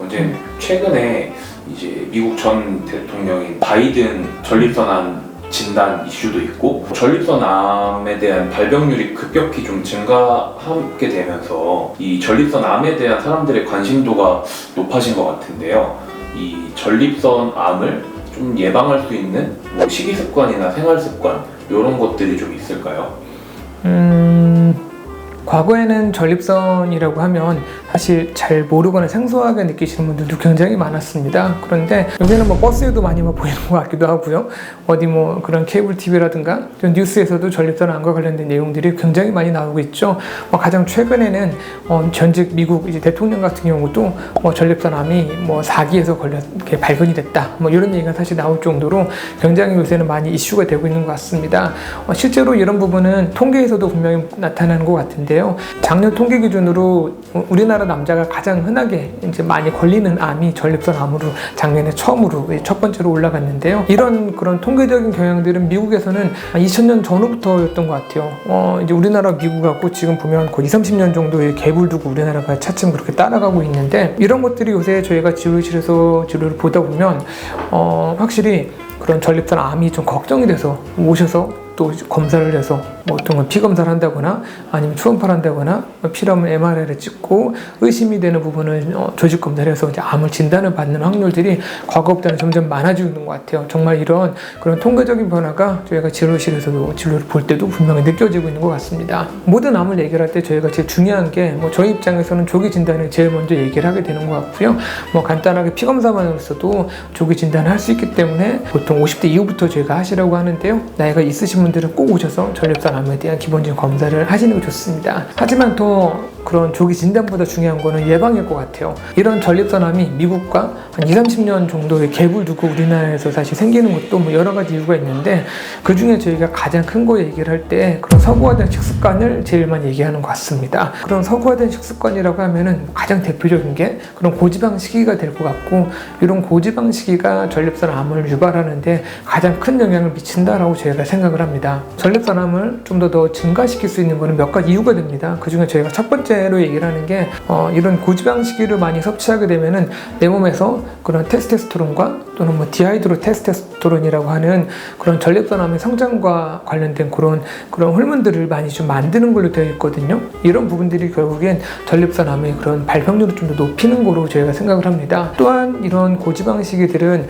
문제는 최근에 이제 미국 전 대통령인 바이든 전립선암 진단 이슈도 있고 전립선암에 대한 발병률이 급격히 좀 증가하게 되면서 이 전립선암에 대한 사람들의 관심도가 높아진 것 같은데요. 이 전립선암을 좀 예방할 수 있는 식이습관이나 생활습관 이런 것들이 좀 있을까요? 과거에는 전립선이라고 하면 사실 잘 모르거나 생소하게 느끼시는 분들도 굉장히 많았습니다. 그런데 요새는 버스에도 많이 보이는 것 같기도 하고요. 어디 그런 케이블 TV라든가 뉴스에서도 전립선암과 관련된 내용들이 굉장히 많이 나오고 있죠. 가장 최근에는 전직 미국 이제 대통령 같은 경우도 전립선암이 4기에서 이렇게 발견이 됐다. 이런 얘기가 사실 나올 정도로 굉장히 요새는 많이 이슈가 되고 있는 것 같습니다. 실제로 이런 부분은 통계에서도 분명히 나타나는 것 같은데요. 작년 통계 기준으로 우리나라 남자가 가장 흔하게 이제 많이 걸리는 암이 전립선암으로 작년에 처음으로 첫 번째로 올라갔는데요. 이런 그런 통계적인 경향들은 미국에서는 2000년 전후부터였던 것 같아요. 이제 우리나라 미국하고 지금 보면 거의 20-30년 정도의 갭을 두고 우리나라가 차츰 그렇게 따라가고 있는데 이런 것들이 요새 저희가 진료실에서 진료를 보다 보면 확실히 그런 전립선암이 좀 걱정이 돼서 오셔서 또 검사를 해서 어떤 건 피 검사를 한다거나 아니면 초음파를 한다거나 필요하면 MRI를 찍고 의심이 되는 부분을 조직 검사를 해서 이제 암을 진단을 받는 확률들이 과거보다는 점점 많아지고 있는 것 같아요. 정말 이런 그런 통계적인 변화가 저희가 진료실에서도 진료를 볼 때도 분명히 느껴지고 있는 것 같습니다. 모든 암을 얘기할 때 저희가 제일 중요한 게 저희 입장에서는 조기 진단을 제일 먼저 얘기를 하게 되는 것 같고요. 간단하게 피 검사만으로서도 조기 진단을 할 수 있기 때문에 보통 50대 이후부터 저희가 하시라고 하는데요. 나이가 있으신 분들은 꼭 오셔서 전립선암에 대한 기본적인 검사를 하시는 게 좋습니다. 하지만 더 그런 조기 진단보다 중요한 거는 예방일 것 같아요. 이런 전립선암이 미국과 한 20-30년 정도의 갭을 두고 우리나라에서 사실 생기는 것도 여러 가지 이유가 있는데 그 중에 저희가 가장 큰 거 얘기를 할 때 그런 서구화된 식습관을 제일 많이 얘기하는 것 같습니다. 그런 서구화된 식습관이라고 하면은 가장 대표적인 게 그런 고지방 식이가 될 것 같고 이런 고지방 식이가 전립선암을 유발하는데 가장 큰 영향을 미친다라고 저희가 생각을 합니다. 전립선암을 좀 더 증가시킬 수 있는 거는 몇 가지 이유가 됩니다. 그 중에 저희가 첫 번째로 얘기를 하는 게 이런 고지방 식이를 많이 섭취하게 되면은 내 몸에서 그런 테스토스테론과 또는 디하이드로 테스토스테론이라고 하는 그런 전립선암의 성장과 관련된 그런 호르몬들을 많이 좀 만드는 걸로 되어 있거든요. 이런 부분들이 결국엔 전립선암의 그런 발병률을 좀 더 높이는 거로 저희가 생각을 합니다. 또한 이런 고지방 식이들은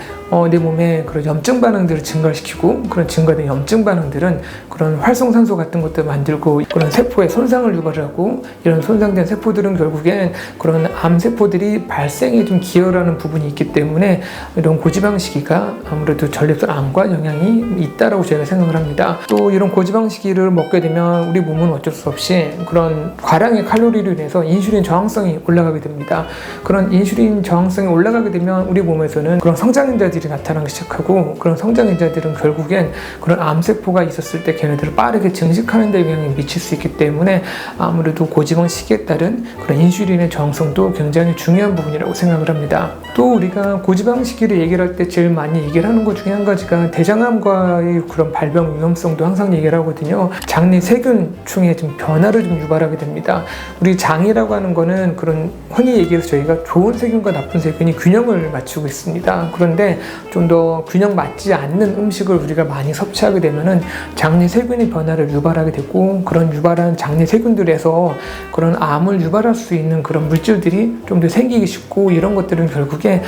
내 몸에 그런 염증 반응들을 증가시키고 그런 증가된 염증 반응들은 그런 활성산소 같은 것들 만들고 그런 세포에 손상을 유발하고 이런 손상된 세포들은 결국엔 그런 암세포들이 발생에 좀 기여를 하는 부분이 있기 때문에 이런 고지방 식이가 아무래도 전립선암과 영향이 있다라고 저희가 생각을 합니다. 또 이런 고지방 식이를 먹게 되면 우리 몸은 어쩔 수 없이 그런 과량의 칼로리로 인해서 인슐린 저항성이 올라가게 됩니다. 그런 인슐린 저항성이 올라가게 되면 우리 몸에서는 그런 성장인자들이 나타나기 시작하고 그런 성장인자들은 결국엔 그런 암세포가 있었을 때 걔네들을 빠르게 증식하는 데 영향을 미칠 수 있기 때문에 아무래도 고지방 식이에 따른 그런 인슐린의 저항성도 굉장히 중요한 부분이라고 생각을 합니다. 또 우리가 고지방 식이를 얘기를 할 때 제일 많이 얘기를 하는 것 중에 한 가지가 대장암과의 그런 발병 위험성도 항상 얘기를 하거든요. 장내 세균충의 좀 변화를 좀 유발하게 됩니다. 우리 장이라고 하는 거는 그런 흔히 얘기해서 저희가 좋은 세균과 나쁜 세균이 균형을 맞추고 있습니다. 그런데 좀 더 균형 맞지 않는 음식을 우리가 많이 섭취하게 되면은 장내 세균의 변화를 유발하게 되고 그런 유발한 장내 세균들에서 그런 암을 유발할 수 있는 그런 물질들이 좀 더 생기기 쉽고 이런 것들은 결국에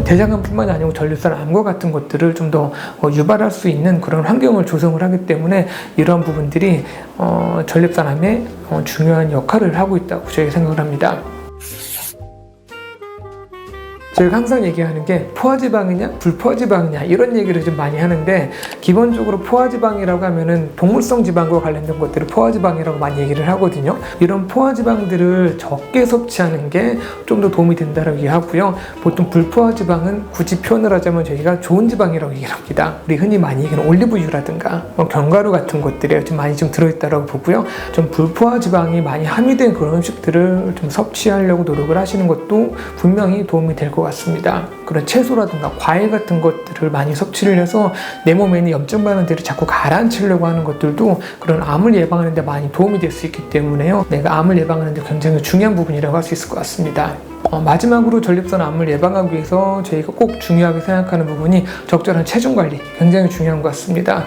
대장암뿐만 아니고 전립선암과 같은 것들을 좀 더 유발할 수 있는 그런 환경을 조성을 하기 때문에 이러한 부분들이 전립선암에 중요한 역할을 하고 있다고 저희가 생각을 합니다. 저희가 항상 얘기하는 게 포화지방이냐 불포화지방이냐 이런 얘기를 좀 많이 하는데 기본적으로 포화지방이라고 하면은 동물성 지방과 관련된 것들을 포화지방이라고 많이 얘기를 하거든요. 이런 포화지방들을 적게 섭취하는 게 좀 더 도움이 된다고 얘기하고요. 보통 불포화지방은 굳이 표현을 하자면 저희가 좋은 지방이라고 얘기를 합니다. 우리 흔히 많이 얘기하는 올리브유라든가 견과류 같은 것들이 좀 많이 좀 들어있다고 보고요. 좀 불포화지방이 많이 함유된 그런 음식들을 좀 섭취하려고 노력을 하시는 것도 분명히 도움이 될 것 같습니다. 그런 채소라든가 과일 같은 것들을 많이 섭취를 해서 내 몸에 있는 염증 반응들을 자꾸 가라앉히려고 하는 것들도 그런 암을 예방하는 데 많이 도움이 될 수 있기 때문에요. 내가 암을 예방하는 데 굉장히 중요한 부분이라고 할 수 있을 것 같습니다. 마지막으로 전립선 암을 예방하기 위해서 저희가 꼭 중요하게 생각하는 부분이 적절한 체중 관리, 굉장히 중요한 것 같습니다.